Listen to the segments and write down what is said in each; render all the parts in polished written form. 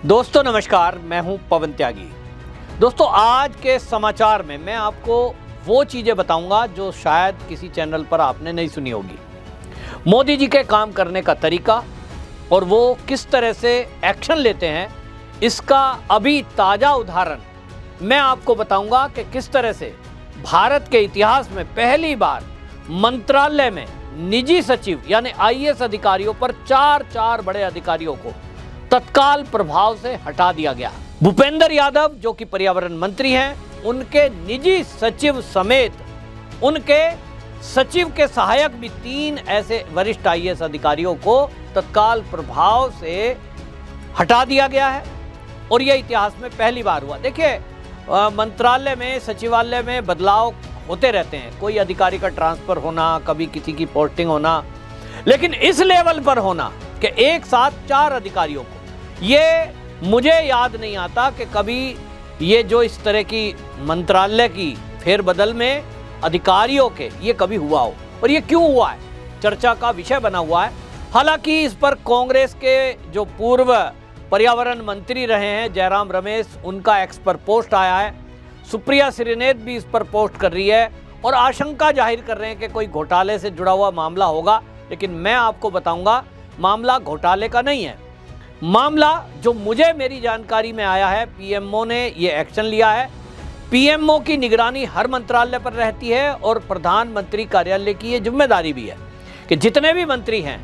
दोस्तों नमस्कार, मैं हूं पवन त्यागी। दोस्तों आज के समाचार में मैं आपको वो चीज़ें बताऊंगा जो शायद किसी चैनल पर आपने नहीं सुनी होगी। मोदी जी के काम करने का तरीका और वो किस तरह से एक्शन लेते हैं, इसका अभी ताज़ा उदाहरण मैं आपको बताऊंगा कि किस तरह से भारत के इतिहास में पहली बार मंत्रालय में निजी सचिव यानी आईएएस अधिकारियों पर चार बड़े अधिकारियों को तत्काल प्रभाव से हटा दिया गया। भूपेंद्र यादव जो कि पर्यावरण मंत्री हैं, उनके निजी सचिव समेत उनके सचिव के सहायक भी 3 ऐसे वरिष्ठ आईएएस अधिकारियों को तत्काल प्रभाव से हटा दिया गया है और यह इतिहास में पहली बार हुआ। देखिए, मंत्रालय में, सचिवालय में बदलाव होते रहते हैं, कोई अधिकारी का ट्रांसफर होना, कभी किसी की पोस्टिंग होना, लेकिन इस लेवल पर होना कि एक साथ 4 अधिकारियों को, ये मुझे याद नहीं आता कि कभी ये जो इस तरह की मंत्रालय की फेरबदल में अधिकारियों के ये कभी हुआ हो। और ये क्यों हुआ है, चर्चा का विषय बना हुआ है। हालांकि इस पर कांग्रेस के जो पूर्व पर्यावरण मंत्री रहे हैं जयराम रमेश, उनका एक्स पर पोस्ट आया है। सुप्रिया श्रीनेत भी इस पर पोस्ट कर रही है और आशंका जाहिर कर रहे हैं कि कोई घोटाले से जुड़ा हुआ मामला होगा। लेकिन मैं आपको बताऊंगा, मामला घोटाले का नहीं है। मामला जो मुझे मेरी जानकारी में आया है, पीएमओ ने ये एक्शन लिया है। पीएमओ की निगरानी हर मंत्रालय पर रहती है और प्रधानमंत्री कार्यालय की ये जिम्मेदारी भी है कि जितने भी मंत्री हैं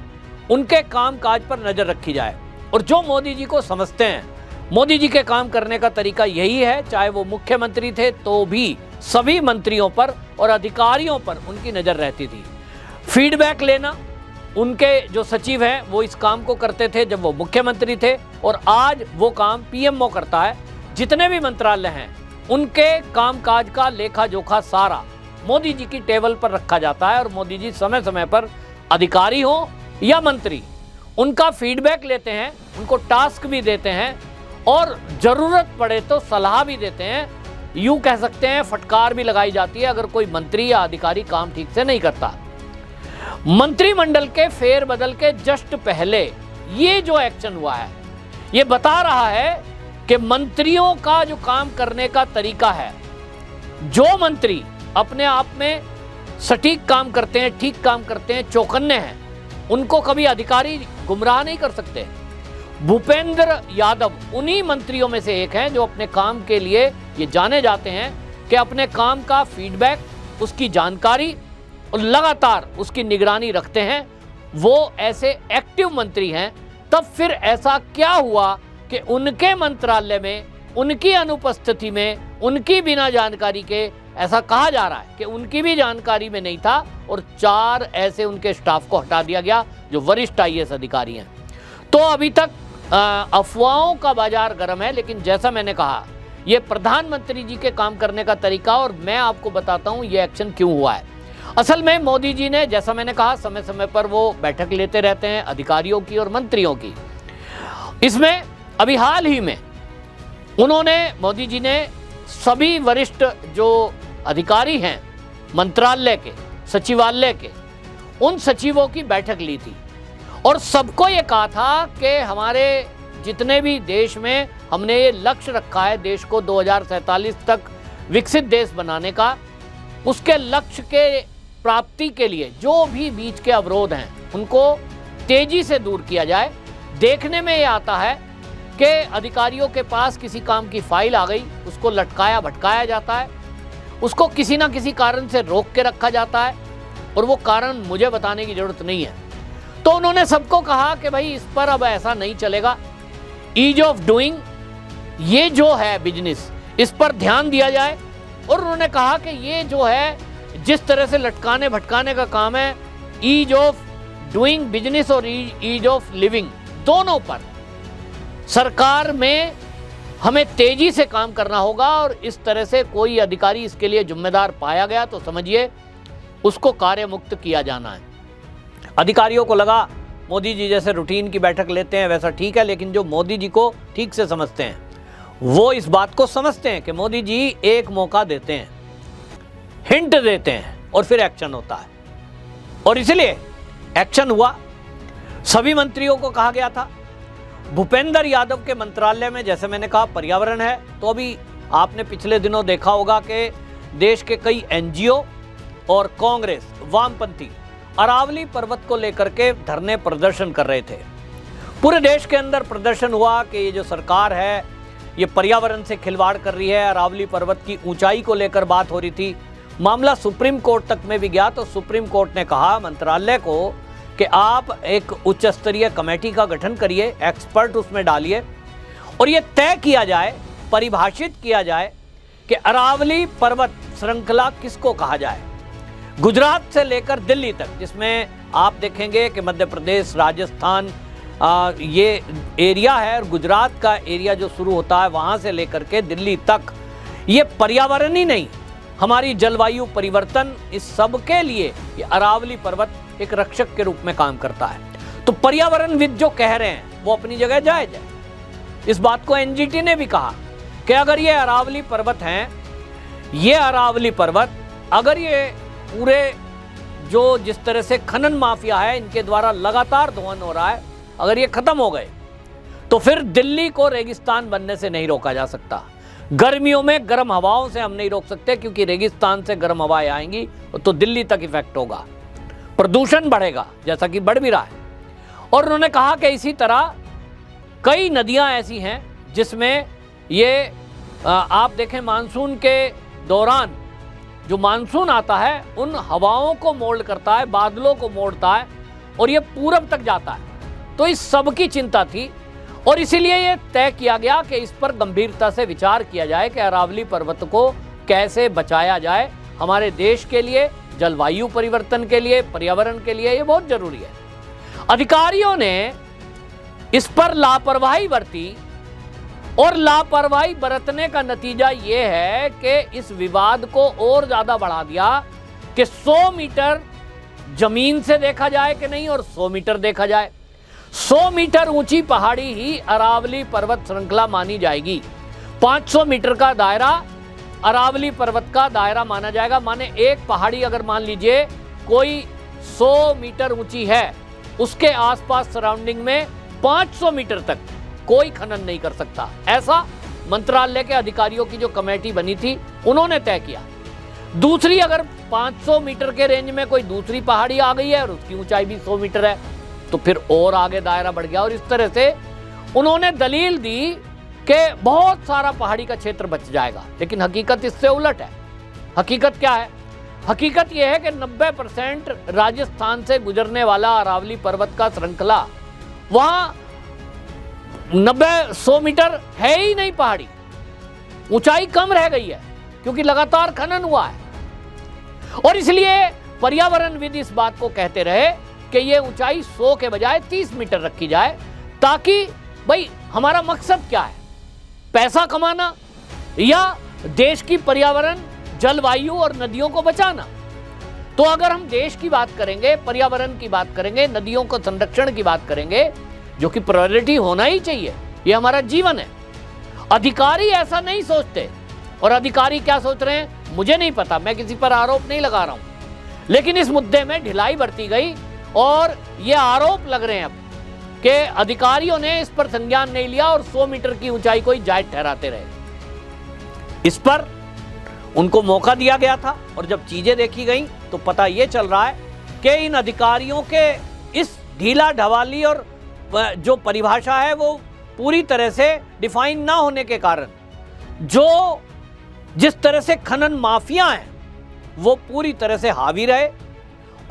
उनके कामकाज पर नजर रखी जाए। और जो मोदी जी को समझते हैं, मोदी जी के काम करने का तरीका यही है, चाहे वो मुख्यमंत्री थे तो भी सभी मंत्रियों पर और अधिकारियों पर उनकी नजर रहती थी। फीडबैक लेना, उनके जो सचिव हैं वो इस काम को करते थे जब वो मुख्यमंत्री थे और आज वो काम पीएमओ करता है। जितने भी मंत्रालय हैं उनके कामकाज का लेखा जोखा सारा मोदी जी की टेबल पर रखा जाता है और मोदी जी समय समय पर अधिकारी हो या मंत्री उनका फीडबैक लेते हैं, उनको टास्क भी देते हैं और ज़रूरत पड़े तो सलाह भी देते हैं। यूँ कह सकते हैं फटकार भी लगाई जाती है अगर कोई मंत्री या अधिकारी काम ठीक से नहीं करता। मंत्रिमंडल के फेरबदल के जस्ट पहले ये जो एक्शन हुआ है, ये बता रहा है कि मंत्रियों का जो काम करने का तरीका है, जो मंत्री अपने आप में सटीक काम करते हैं, ठीक काम करते हैं, चौकन्ने हैं, उनको कभी अधिकारी गुमराह नहीं कर सकते। भूपेंद्र यादव उन्हीं मंत्रियों में से एक हैं जो अपने काम के लिए ये जाने जाते हैं कि अपने काम का फीडबैक, उसकी जानकारी और लगातार उसकी निगरानी रखते हैं। वो ऐसे एक्टिव मंत्री हैं। तब फिर ऐसा क्या हुआ कि उनके मंत्रालय में, उनकी अनुपस्थिति में, उनकी बिना जानकारी के, ऐसा कहा जा रहा है कि उनकी भी जानकारी में नहीं था और 4 ऐसे उनके स्टाफ को हटा दिया गया जो वरिष्ठ आईएएस अधिकारी हैं। तो अभी तक अफवाहों का बाजार गर्म है, लेकिन जैसा मैंने कहा, ये प्रधानमंत्री जी के काम करने का तरीका, और मैं आपको बताता हूँ ये एक्शन क्यों हुआ है। असल में मोदी जी ने, जैसा मैंने कहा, समय समय पर वो बैठक लेते रहते हैं अधिकारियों की और मंत्रियों की। इसमें अभी हाल ही में उन्होंने, मोदी जी ने सभी वरिष्ठ जो अधिकारी हैं मंत्रालय के, सचिवालय के, उन सचिवों की बैठक ली थी और सबको ये कहा था कि हमारे जितने भी देश में हमने ये लक्ष्य रखा है देश को 2047 तक विकसित देश बनाने का, उसके लक्ष्य के प्राप्ति के लिए जो भी बीच के अवरोध हैं उनको तेजी से दूर किया जाए। देखने में ये आता है कि अधिकारियों के पास किसी काम की फाइल आ गई, उसको लटकाया भटकाया जाता है, उसको किसी ना किसी कारण से रोक के रखा जाता है और वो कारण मुझे बताने की जरूरत नहीं है। तो उन्होंने सबको कहा कि भाई इस पर अब ऐसा नहीं चलेगा। ईज ऑफ डूइंग, ये जो है बिजनेस, इस पर ध्यान दिया जाए। और उन्होंने कहा कि ये जो है जिस तरह से लटकाने भटकाने का काम है, ईज ऑफ डूइंग बिजनेस और ईज ऑफ लिविंग, दोनों पर सरकार में हमें तेजी से काम करना होगा। और इस तरह से कोई अधिकारी इसके लिए जिम्मेदार पाया गया तो समझिए उसको कार्य मुक्त किया जाना है। अधिकारियों को लगा मोदी जी जैसे रूटीन की बैठक लेते हैं वैसा ठीक है, लेकिन जो मोदी जी को ठीक से समझते हैं वो इस बात को समझते हैं कि मोदी जी एक मौका देते हैं, हिंट देते हैं और फिर एक्शन होता है। और इसलिए एक्शन हुआ। सभी मंत्रियों को कहा गया था भूपेंद्र यादव के मंत्रालय में जैसे मैंने कहा पर्यावरण है, तो अभी आपने पिछले दिनों देखा होगा कि देश के कई एनजीओ और कांग्रेस वामपंथी अरावली पर्वत को लेकर के धरने प्रदर्शन कर रहे थे। पूरे देश के अंदर प्रदर्शन हुआ कि ये जो सरकार है ये पर्यावरण से खिलवाड़ कर रही है। अरावली पर्वत की ऊंचाई को लेकर बात हो रही थी। मामला सुप्रीम कोर्ट तक में भी गया, तो सुप्रीम कोर्ट ने कहा मंत्रालय को कि आप एक उच्च स्तरीय कमेटी का गठन करिए, एक्सपर्ट उसमें डालिए और ये तय किया जाए, परिभाषित किया जाए कि अरावली पर्वत श्रृंखला किसको कहा जाए। गुजरात से लेकर दिल्ली तक, जिसमें आप देखेंगे कि मध्य प्रदेश, राजस्थान ये एरिया है और गुजरात का एरिया जो शुरू होता है वहाँ से लेकर के दिल्ली तक, ये पर्यावरण ही नहीं, हमारी जलवायु परिवर्तन, इस सब के लिए ये अरावली पर्वत एक रक्षक के रूप में काम करता है। तो पर्यावरणविद जो कह रहे हैं वो अपनी जगह जायज है। इस बात को एनजीटी ने भी कहा कि अगर ये अरावली पर्वत हैं, ये अरावली पर्वत अगर ये पूरे जो जिस तरह से खनन माफिया है इनके द्वारा लगातार दोहन हो रहा है, अगर ये खत्म हो गए तो फिर दिल्ली को रेगिस्तान बनने से नहीं रोका जा सकता। गर्मियों में गर्म हवाओं से हम नहीं रोक सकते, क्योंकि रेगिस्तान से गर्म हवाएं आएंगी तो दिल्ली तक इफेक्ट होगा, प्रदूषण बढ़ेगा जैसा कि बढ़ भी रहा है। और उन्होंने कहा कि इसी तरह कई नदियां ऐसी हैं जिसमें ये आप देखें मानसून के दौरान जो मानसून आता है उन हवाओं को मोल्ड करता है, बादलों को मोड़ता है और ये पूरब तक जाता है। तो इस सब की चिंता थी और इसीलिए ये तय किया गया कि इस पर गंभीरता से विचार किया जाए कि अरावली पर्वत को कैसे बचाया जाए। हमारे देश के लिए, जलवायु परिवर्तन के लिए, पर्यावरण के लिए ये बहुत जरूरी है। अधिकारियों ने इस पर लापरवाही बरती और लापरवाही बरतने का नतीजा ये है कि इस विवाद को और ज्यादा बढ़ा दिया कि 100 मीटर जमीन से देखा जाए कि नहीं और 100 मीटर देखा जाए। 100 मीटर ऊंची पहाड़ी ही अरावली पर्वत श्रृंखला मानी जाएगी। 500 मीटर का दायरा अरावली पर्वत का दायरा माना जाएगा। माने एक पहाड़ी अगर मान लीजिए कोई 100 मीटर ऊंची है, उसके आसपास सराउंडिंग में 500 मीटर तक कोई खनन नहीं कर सकता। ऐसा मंत्रालय के अधिकारियों की जो कमेटी बनी थी उन्होंने तय किया। दूसरी, अगर 500 मीटर के रेंज में कोई दूसरी पहाड़ी आ गई है और उसकी ऊंचाई भी 100 मीटर है तो फिर और आगे दायरा बढ़ गया। और इस तरह से उन्होंने दलील दी कि बहुत सारा पहाड़ी का क्षेत्र बच जाएगा, लेकिन हकीकत इससे उलट है। हकीकत क्या है? हकीकत यह है कि 90% राजस्थान से गुजरने वाला अरावली पर्वत का श्रृंखला वहां 90-100 मीटर है ही नहीं। पहाड़ी ऊंचाई कम रह गई है क्योंकि लगातार खनन हुआ है। और इसलिए पर्यावरणविद इस बात को कहते रहे कि ये ऊंचाई 100 के बजाय 30 मीटर रखी जाए, ताकि भाई हमारा मकसद क्या है, पैसा कमाना या देश की पर्यावरण, जलवायु और नदियों को बचाना। तो अगर हम देश की बात करेंगे, पर्यावरण की बात करेंगे, नदियों को संरक्षण की बात करेंगे, जो कि प्रायोरिटी होना ही चाहिए, ये हमारा जीवन है। अधिकारी ऐसा नहीं सोचते। और अधिकारी क्या सोच रहे हैं मुझे नहीं पता, मैं किसी पर आरोप नहीं लगा रहा हूं, लेकिन इस मुद्दे में ढिलाई बरती गई और ये आरोप लग रहे हैं अब कि अधिकारियों ने इस पर संज्ञान नहीं लिया और 100 मीटर की ऊंचाई को ही जायज ठहराते रहे। इस पर उनको मौका दिया गया था और जब चीजें देखी गई तो पता ये चल रहा है कि इन अधिकारियों के इस ढीला ढवाली और जो परिभाषा है वो पूरी तरह से डिफाइन ना होने के कारण जो जिस तरह से खनन माफिया हैं वो पूरी तरह से हावी रहे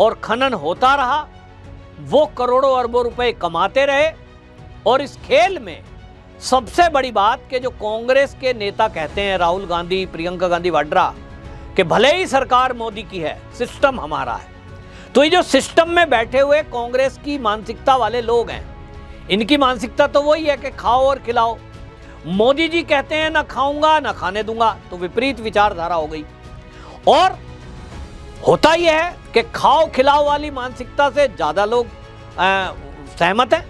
और खनन होता रहा, वो करोड़ों अरबों रुपए कमाते रहे। और इस खेल में सबसे बड़ी बात कि जो कांग्रेस के नेता कहते हैं, राहुल गांधी, प्रियंका गांधी वाड्रा, कि भले ही सरकार मोदी की है, सिस्टम हमारा है। तो ये जो सिस्टम में बैठे हुए कांग्रेस की मानसिकता वाले लोग हैं, इनकी मानसिकता तो वही है कि खाओ और खिलाओ। मोदी जी कहते हैं ना खाऊंगा ना खाने दूंगा, तो विपरीत विचारधारा हो गई। और होता यह है कि खाओ खिलाओ वाली मानसिकता से ज्यादा लोग सहमत हैं,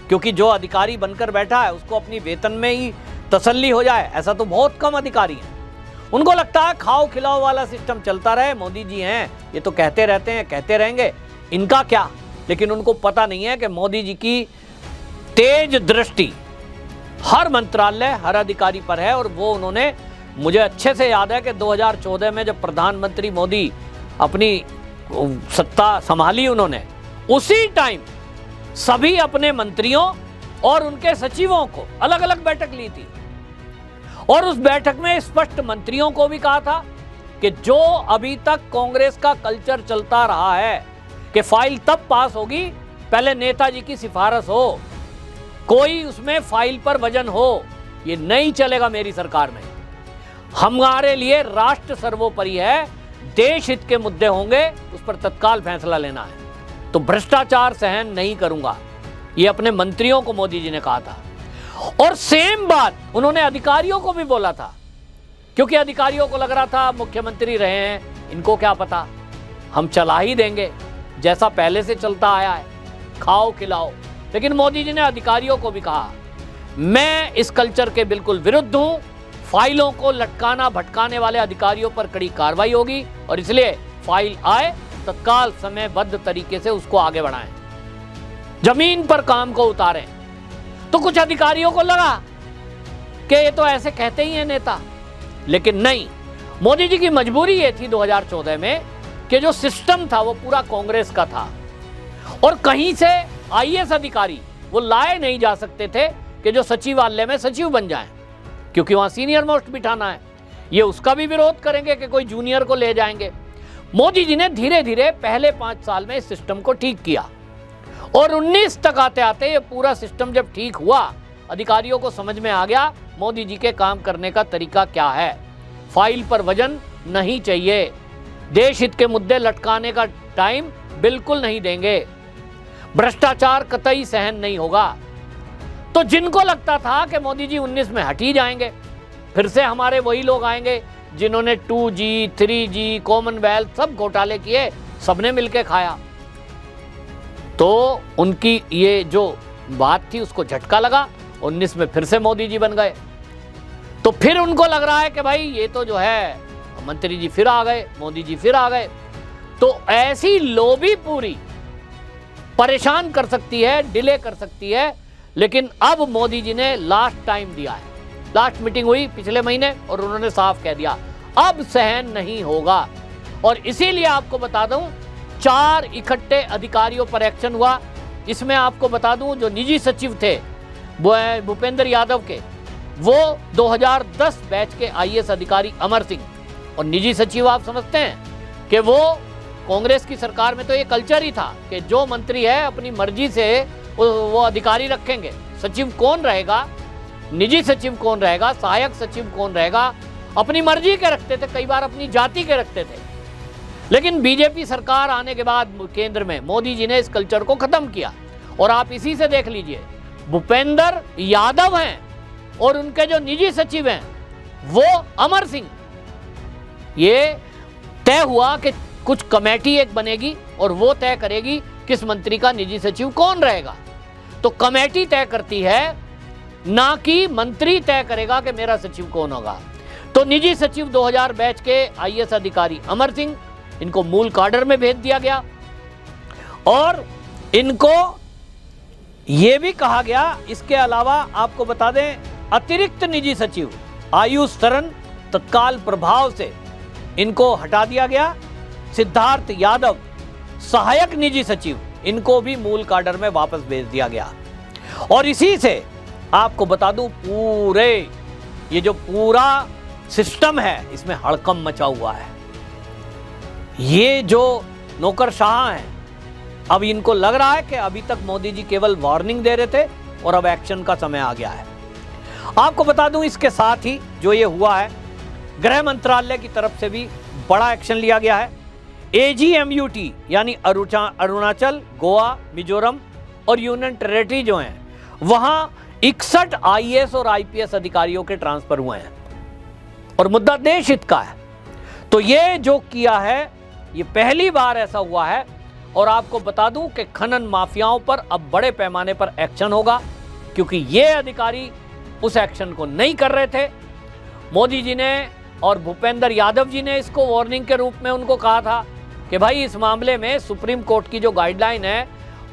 क्योंकि जो अधिकारी बनकर बैठा है उसको अपनी वेतन में ही तसल्ली हो जाए, ऐसा तो बहुत कम अधिकारी हैं। उनको लगता है खाओ खिलाओ वाला सिस्टम चलता रहे, मोदी जी हैं ये तो कहते रहते हैं, कहते रहेंगे, इनका क्या। लेकिन उनको पता नहीं है कि मोदी जी की तेज दृष्टि हर मंत्रालय, हर अधिकारी पर है। और वो उन्होंने, मुझे अच्छे से याद है कि 2014 में जब प्रधानमंत्री मोदी अपनी सत्ता संभाली उन्होंने, उसी टाइम सभी अपने मंत्रियों और उनके सचिवों को अलग अलग बैठक ली थी। और उस बैठक में स्पष्ट मंत्रियों को भी कहा था कि जो अभी तक कांग्रेस का कल्चर चलता रहा है कि फाइल तब पास होगी पहले नेताजी की सिफारिश हो, कोई उसमें फाइल पर वजन हो, ये नहीं चलेगा मेरी सरकार में। हमारे लिए राष्ट्र सर्वोपरि है, देश हित के मुद्दे होंगे, उस पर तत्काल फैसला लेना है। तो भ्रष्टाचार सहन नहीं करूंगा, ये अपने मंत्रियों को मोदी जी ने कहा था। और सेम बात उन्होंने अधिकारियों को भी बोला था, क्योंकि अधिकारियों को लग रहा था मुख्यमंत्री रहे हैं, इनको क्या पता, हम चला ही देंगे जैसा पहले से चलता आया है, खाओ खिलाओ। लेकिन मोदी जी ने अधिकारियों को भी कहा, मैं इस कल्चर के बिल्कुल विरुद्ध हूं, फाइलों को लटकाना भटकाने वाले अधिकारियों पर कड़ी कार्रवाई होगी और इसलिए फाइल आए तत्काल समयबद्ध तरीके से उसको आगे बढ़ाएं, जमीन पर काम को उतारें। तो कुछ अधिकारियों को लगा कि ये तो ऐसे कहते ही हैं नेता, लेकिन नहीं, मोदी जी की मजबूरी ये थी 2014 में कि जो सिस्टम था वो पूरा कांग्रेस का था और कहीं से आईएएस अधिकारी वो लाए नहीं जा सकते थे कि जो सचिवालय में सचिव बन जाएं, क्योंकि वहां सीनियर मोस्ट बिठाना है। ये उसका भी विरोध करेंगे कि कोई जूनियर को ले जाएंगे। मोदी जी ने धीरे धीरे पहले 5 साल में इस सिस्टम को ठीक किया और 19 तक आते आते ये पूरा सिस्टम जब ठीक हुआ, अधिकारियों को समझ में आ गया मोदी जी के काम करने का तरीका क्या है। फाइल पर वजन नहीं चाहिए, देश हित के मुद्दे लटकाने का टाइम बिल्कुल नहीं देंगे, भ्रष्टाचार कतई सहन नहीं होगा। तो जिनको लगता था कि मोदी जी 19 में हट ही जाएंगे, फिर से हमारे वही लोग आएंगे जिन्होंने 2G, 3G, कॉमनवेल्थ सब घोटाले किए, सबने मिलके खाया, तो उनकी ये जो बात थी उसको झटका लगा, 19 में फिर से मोदी जी बन गए। तो फिर उनको लग रहा है कि भाई ये तो जो है मंत्री जी फिर आ गए, मोदी जी फिर आ गए। तो ऐसी लोभी पूरी परेशान कर सकती है, डिले कर सकती है, लेकिन अब मोदी जी ने लास्ट टाइम दिया है। लास्ट मीटिंग हुई पिछले महीने और उन्होंने साफ कह दिया अब सहन नहीं होगा। और इसीलिए आपको बता दूं 4 इकट्ठे अधिकारियों पर एक्शन हुआ। इसमें आपको बता दूं जो निजी सचिव थे भूपेंद्र यादव के, वो 2010 बैच के आईएएस अधिकारी अमर सिंह। और निजी सचिव आप समझते हैं कि वो कांग्रेस की सरकार में तो ये कल्चर ही था कि जो मंत्री है अपनी मर्जी से वो अधिकारी रखेंगे। सचिव कौन रहेगा, निजी सचिव कौन रहेगा, सहायक सचिव कौन रहेगा, अपनी मर्जी के रखते थे, कई बार अपनी जाति के रखते थे। लेकिन बीजेपी सरकार आने के बाद केंद्र में मोदी जी ने इस कल्चर को खत्म किया। और आप इसी से देख लीजिए, भूपेंद्र यादव हैं और उनके जो निजी सचिव हैं वो अमर सिंह। ये तय हुआ कि कुछ कमेटी एक बनेगी और वो तय करेगी किस मंत्री का निजी सचिव कौन रहेगा। तो कमेटी तय करती है, ना कि मंत्री तय करेगा कि मेरा सचिव कौन होगा। तो निजी सचिव 2000 बैच के आईएएस अधिकारी अमर सिंह, इनको मूल काडर में भेज दिया गया और इनको यह भी कहा गया, इसके अलावा आपको बता दें अतिरिक्त निजी सचिव आयुष सरन तत्काल प्रभाव से इनको हटा दिया गया। सिद्धार्थ यादव सहायक निजी सचिव, इनको भी मूल काडर में वापस भेज दिया गया। और इसी से आपको बता दूं पूरे ये जो पूरा सिस्टम है इसमें हड़कंप मचा हुआ है। ये जो नौकरशाह हैं, अब इनको लग रहा है कि अभी तक मोदी जी केवल वार्निंग दे रहे थे और अब एक्शन का समय आ गया है। आपको बता दूं इसके साथ ही जो ये हुआ है, गृह मंत्रालय की तरफ से भी बड़ा एक्शन लिया गया है। AGMUT यानी अरुणाचल, गोवा, मिजोरम और यूनियन टेरेटरी जो हैं, वहां 61 आईएएस और आईपीएस अधिकारियों के ट्रांसफर हुए हैं और मुद्दा देश हित का है। तो ये जो किया है ये पहली बार ऐसा हुआ है। और आपको बता दूं कि खनन माफियाओं पर अब बड़े पैमाने पर एक्शन होगा, क्योंकि ये अधिकारी उस एक्शन को नहीं कर रहे थे। मोदी जी ने और भूपेंद्र यादव जी ने इसको वार्निंग के रूप में उनको कहा था कि भाई इस मामले में सुप्रीम कोर्ट की जो गाइडलाइन है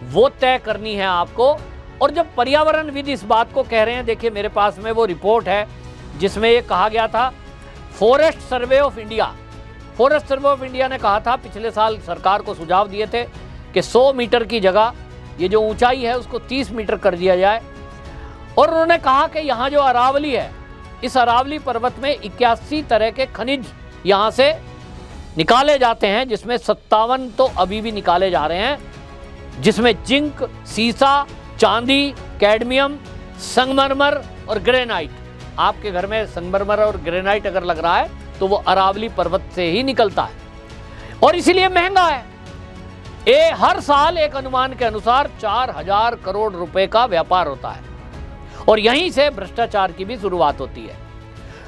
वो तय करनी है आपको, और जब पर्यावरणविद इस बात को कह रहे हैं, देखिए मेरे पास में वो रिपोर्ट है जिसमें ये कहा गया था, फॉरेस्ट सर्वे ऑफ इंडिया ने कहा था, पिछले साल सरकार को सुझाव दिए थे कि 100 मीटर की जगह ये जो ऊंचाई है उसको 30 मीटर कर दिया जाए। और उन्होंने कहा कि यहाँ जो अरावली है, इस अरावली पर्वत में 81 तरह के खनिज यहाँ से निकाले जाते हैं, जिसमें 57 तो अभी भी निकाले जा रहे हैं, जिसमें जिंक, सीसा, चांदी, कैडमियम, संगमरमर और ग्रेनाइट। आपके घर में संगमरमर और ग्रेनाइट अगर लग रहा है तो वो अरावली पर्वत से ही निकलता है और इसीलिए महंगा है। ये हर साल एक अनुमान के अनुसार 4000 करोड़ रुपए का व्यापार होता है और यहीं से भ्रष्टाचार की भी शुरुआत होती है।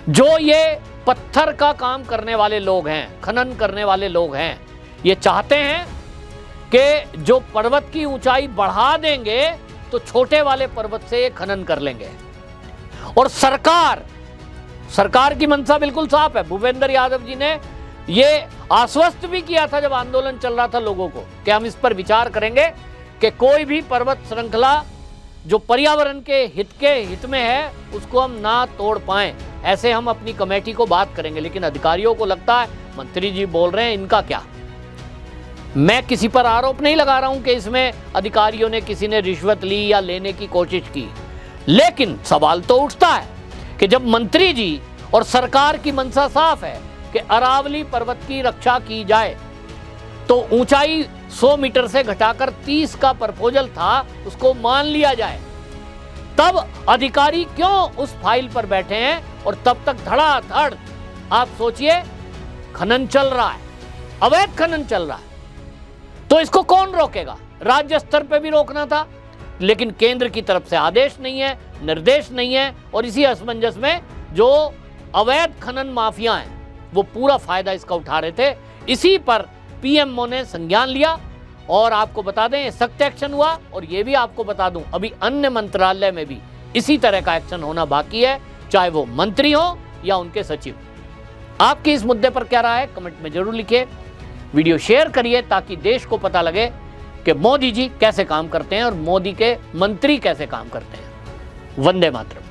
जो ये पत्थर का काम करने वाले लोग हैं, खनन करने वाले लोग हैं, ये चाहते हैं कि जो पर्वत की ऊंचाई बढ़ा देंगे तो छोटे वाले पर्वत से ये खनन कर लेंगे। और सरकार की मंशा बिल्कुल साफ है। भूपेंद्र यादव जी ने ये आश्वस्त भी किया था जब आंदोलन चल रहा था लोगों को कि हम इस पर विचार करेंगे कि कोई भी पर्वत श्रृंखला जो पर्यावरण के हित में है उसको हम ना तोड़ पाएं, ऐसे हम अपनी कमेटी को बात करेंगे। लेकिन अधिकारियों को लगता है मंत्री जी बोल रहे हैं, इनका क्या। मैं किसी पर आरोप नहीं लगा रहा हूं कि इसमें अधिकारियों ने, किसी ने रिश्वत ली या लेने की कोशिश की, लेकिन सवाल तो उठता है कि जब मंत्री जी और सरकार की मंशा साफ है कि अरावली पर्वत की रक्षा की जाए, तो ऊंचाई 100 मीटर से घटाकर 30 का प्रपोजल था, उसको मान लिया जाए, तब अधिकारी क्यों उस फाइल पर बैठे हैं और तब तक धड़ाधड़ आप सोचिए खनन चल रहा है, अवैध खनन चल रहा है। तो इसको कौन रोकेगा? राज्य स्तर पे भी रोकना था, लेकिन केंद्र की तरफ से आदेश नहीं है, निर्देश नहीं है और इसी असमंजस में जो अवैध खनन माफिया हैं वो पूरा फायदा इसका उठा रहे थे। इसी पर पीएमओ ने संज्ञान लिया और आपको बता दें सख्त एक्शन हुआ। और ये भी आपको बता दूं, अभी अन्य मंत्रालय में भी इसी तरह का एक्शन होना बाकी है, चाहे वो मंत्री हो या उनके सचिव। आपकी इस मुद्दे पर क्या राय है कमेंट में जरूर लिखिए। वीडियो शेयर करिए ताकि देश को पता लगे कि मोदी जी कैसे काम करते हैं और मोदी के मंत्री कैसे काम करते हैं। वंदे मातरम।